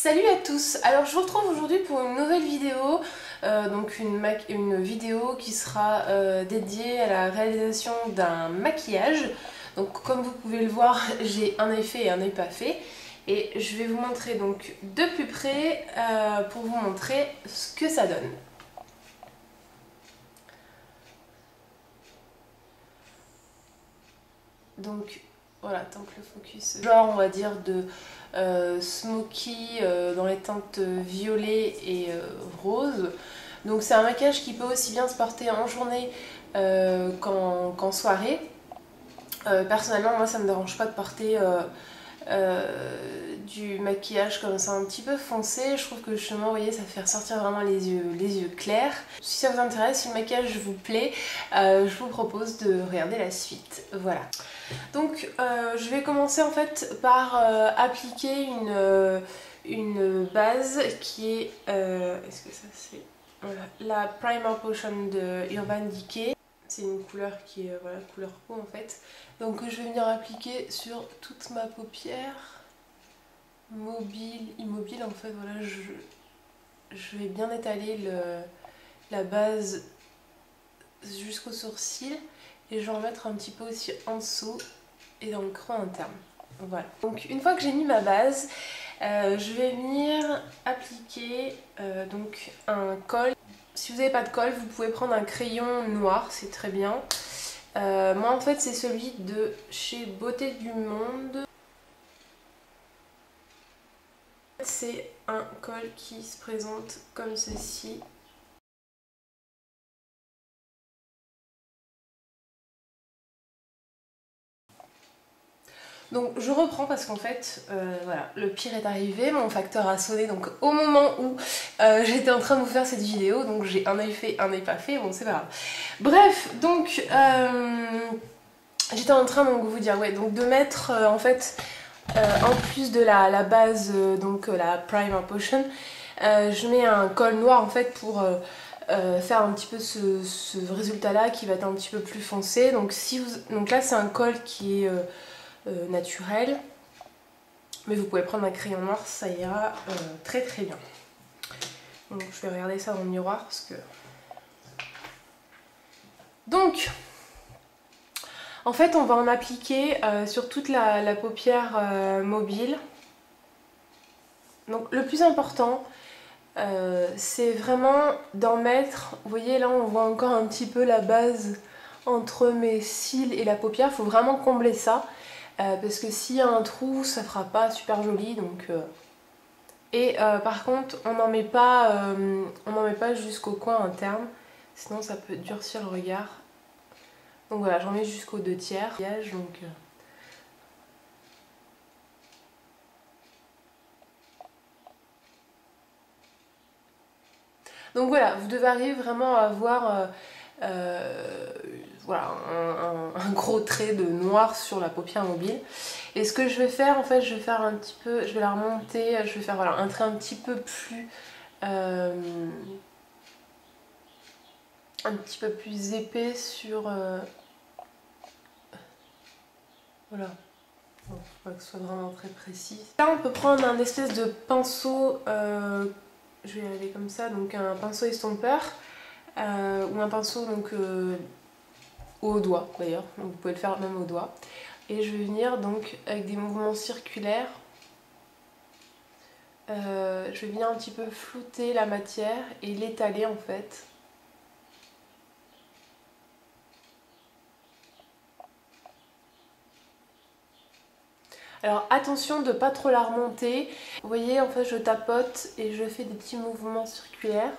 Salut à tous. Alors je vous retrouve aujourd'hui pour une nouvelle vidéo, donc une vidéo qui sera dédiée à la réalisation d'un maquillage. Donc comme vous pouvez le voir, j'ai un œil fait et un œil pas fait. Et je vais vous montrer donc de plus près pour vous montrer ce que ça donne. Donc voilà, tant que le focus, genre on va dire de smoky dans les teintes violet et rose. Donc c'est un maquillage qui peut aussi bien se porter en journée qu'en soirée. Personnellement moi ça me dérange pas de porter du maquillage comme ça un petit peu foncé. Je trouve que justement vous voyez ça fait ressortir vraiment les yeux clairs. Si ça vous intéresse, si le maquillage vous plaît, je vous propose de regarder la suite. Voilà. Donc je vais commencer en fait par appliquer une base qui est, est-ce que ça c'est, voilà, la Primer Potion de Urban Decay. C'est une couleur qui est, voilà, couleur peau en fait. Donc je vais venir appliquer sur toute ma paupière, mobile, immobile en fait. Voilà, je vais bien étaler la base jusqu'au sourcil. Et je vais en mettre un petit peu aussi en dessous et dans le creux interne. Voilà. Donc une fois que j'ai mis ma base, je vais venir appliquer donc un col. Si vous n'avez pas de col, vous pouvez prendre un crayon noir, c'est très bien. Moi en fait c'est celui de chez Beauté du Monde. C'est un col qui se présente comme ceci. Donc je reprends parce qu'en fait, voilà, le pire est arrivé, mon facteur a sonné donc au moment où j'étais en train de vous faire cette vidéo, donc j'ai un œil fait, un œil pas fait, bon c'est pas grave. Bref, donc j'étais en train de vous dire, ouais, donc de mettre en fait, en plus de la base, donc la Primer Potion, je mets un col noir en fait pour faire un petit peu ce résultat là qui va être un petit peu plus foncé. Donc, donc là c'est un col qui est naturel, mais vous pouvez prendre un crayon noir, ça ira très très bien. Donc je vais regarder ça dans le miroir parce que... Donc en fait on va en appliquer sur toute la paupière mobile. Donc le plus important c'est vraiment d'en mettre, vous voyez là on voit encore un petit peu la base entre mes cils et la paupière, il faut vraiment combler ça. Parce que s'il y a un trou, ça fera pas super joli. Donc, par contre, on n'en met pas, jusqu'au coin interne, sinon ça peut durcir le regard. Donc voilà, j'en mets jusqu'aux 2/3. Donc voilà, vous devez arriver vraiment à avoir voilà, un gros trait de noir sur la paupière mobile. Et ce que je vais faire, en fait, je vais faire un petit peu, je vais la remonter, je vais faire voilà, un trait un petit peu plus épais sur voilà. Bon, faut pas que ce soit vraiment très précis. Là, on peut prendre un espèce de pinceau, je vais aller comme ça, donc un pinceau estompeur ou un pinceau donc au doigt d'ailleurs, vous pouvez le faire même au doigt. Et je vais venir donc avec des mouvements circulaires, je vais venir un petit peu flouter la matière et l'étaler en fait. Alors attention de pas trop la remonter. Vous voyez en fait je tapote et je fais des petits mouvements circulaires.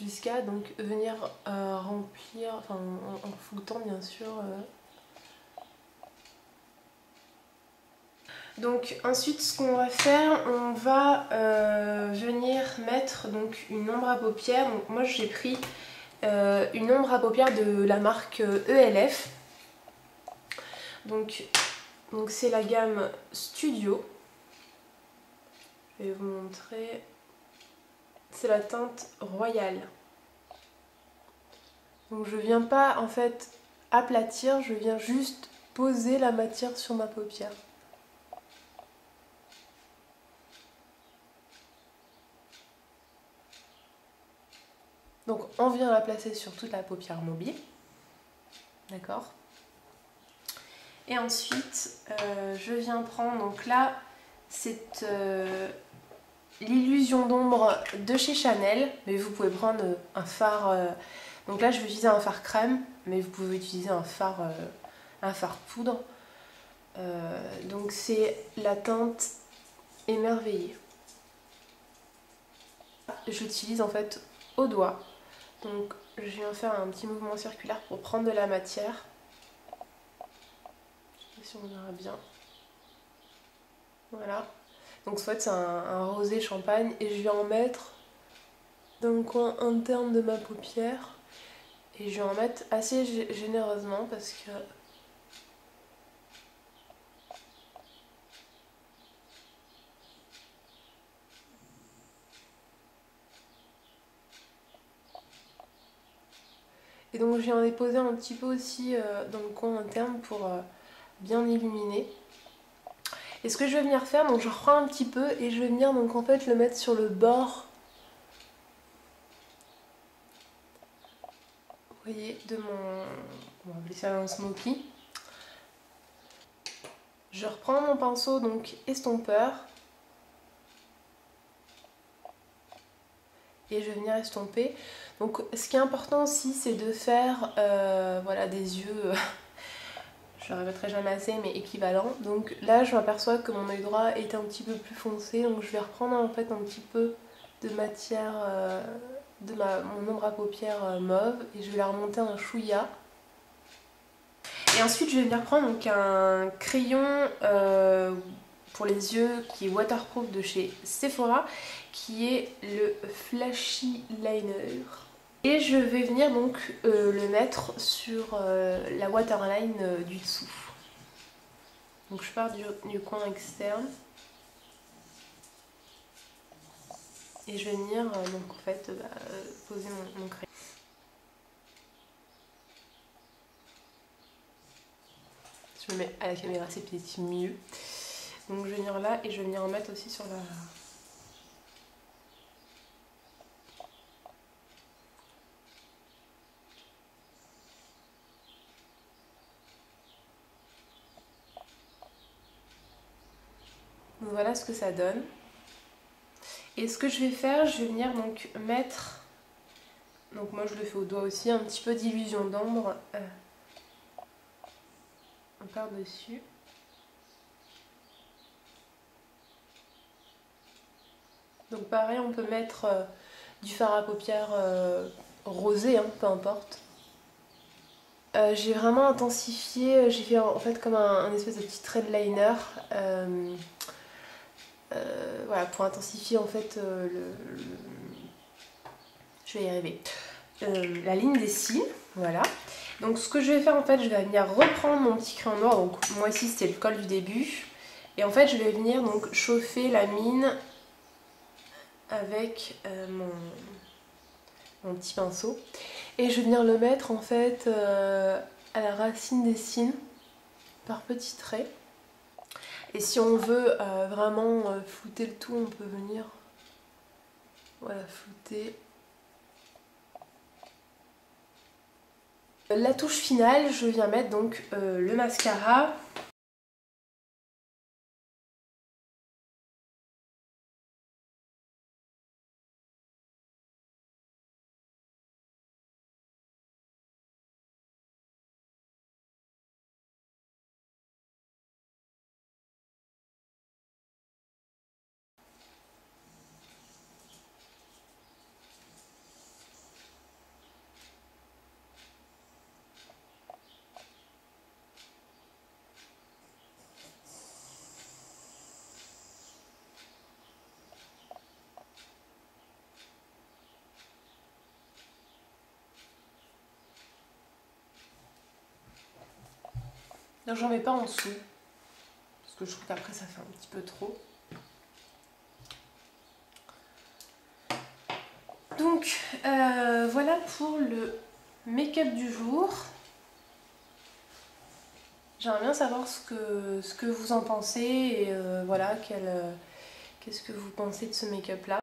Jusqu'à donc venir remplir, enfin en floutant bien sûr. Donc ensuite ce qu'on va faire, on va venir mettre donc une ombre à paupières. Donc moi j'ai pris une ombre à paupières de la marque ELF. Donc c'est la gamme Studio. Je vais vous montrer. C'est la teinte Royale. Donc je viens pas en fait aplatir, je viens juste poser la matière sur ma paupière. Donc on vient la placer sur toute la paupière mobile. D'accord. Et ensuite, je viens prendre, donc là, c'est l'illusion d'ombre de chez Chanel, mais vous pouvez prendre un fard, donc là je vais utiliser un fard crème, mais vous pouvez utiliser un fard poudre. Donc c'est la teinte émerveillée. J'utilise en fait au doigt, donc je viens faire un petit mouvement circulaire pour prendre de la matière. Je sais pas si on verra bien. Voilà. Donc en fait c'est un rosé champagne et je vais en mettre dans le coin interne de ma paupière et je vais en mettre assez généreusement parce que et donc je viens en déposer un petit peu aussi dans le coin interne pour bien illuminer. Et ce que je vais venir faire, donc je reprends un petit peu et je vais venir donc en fait le mettre sur le bord, vous voyez, de mon, on va appeler ça un smoky. Je reprends mon pinceau donc estompeur et je vais venir estomper. Donc ce qui est important aussi c'est de faire voilà, des yeux, je ne répéterai jamais assez mais équivalents. Donc là je m'aperçois que mon œil droit est un petit peu plus foncé, donc je vais reprendre en fait un petit peu de matière de mon ombre à paupières mauve et je vais la remonter un chouïa. Et ensuite je vais venir prendre donc un crayon pour les yeux qui est waterproof de chez Sephora, qui est le Flashy Liner. Et je vais venir donc le mettre sur la waterline du dessous. Donc je pars du coin externe. Et je vais venir donc en fait poser mon crayon. Je me mets à la caméra, c'est peut-être mieux. Donc je vais venir là et je vais venir en mettre aussi sur la... Donc voilà ce que ça donne. Et ce que je vais faire, je vais venir donc mettre, donc moi je le fais au doigt aussi, un petit peu d'illusion d'ombre par-dessus. Donc pareil, on peut mettre du fard à paupières rosé, hein, peu importe. J'ai vraiment intensifié, j'ai fait en fait comme un espèce de petit trait de liner. Voilà, pour intensifier en fait je vais y arriver. La ligne des cils, voilà. Donc ce que je vais faire en fait, je vais venir reprendre mon petit crayon noir, donc moi ici c'était le col du début. Et en fait je vais venir donc chauffer la mine avec mon petit pinceau. Et je vais venir le mettre en fait à la racine des cils, par petits traits. Et si on veut vraiment flouter le tout, on peut venir voilà, flouter. La touche finale, je viens mettre donc le mascara. Donc j'en mets pas en dessous, parce que je trouve qu'après ça fait un petit peu trop. Donc voilà pour le make-up du jour. J'aimerais bien savoir ce que vous en pensez et voilà, qu'est-ce que vous pensez de ce make-up là.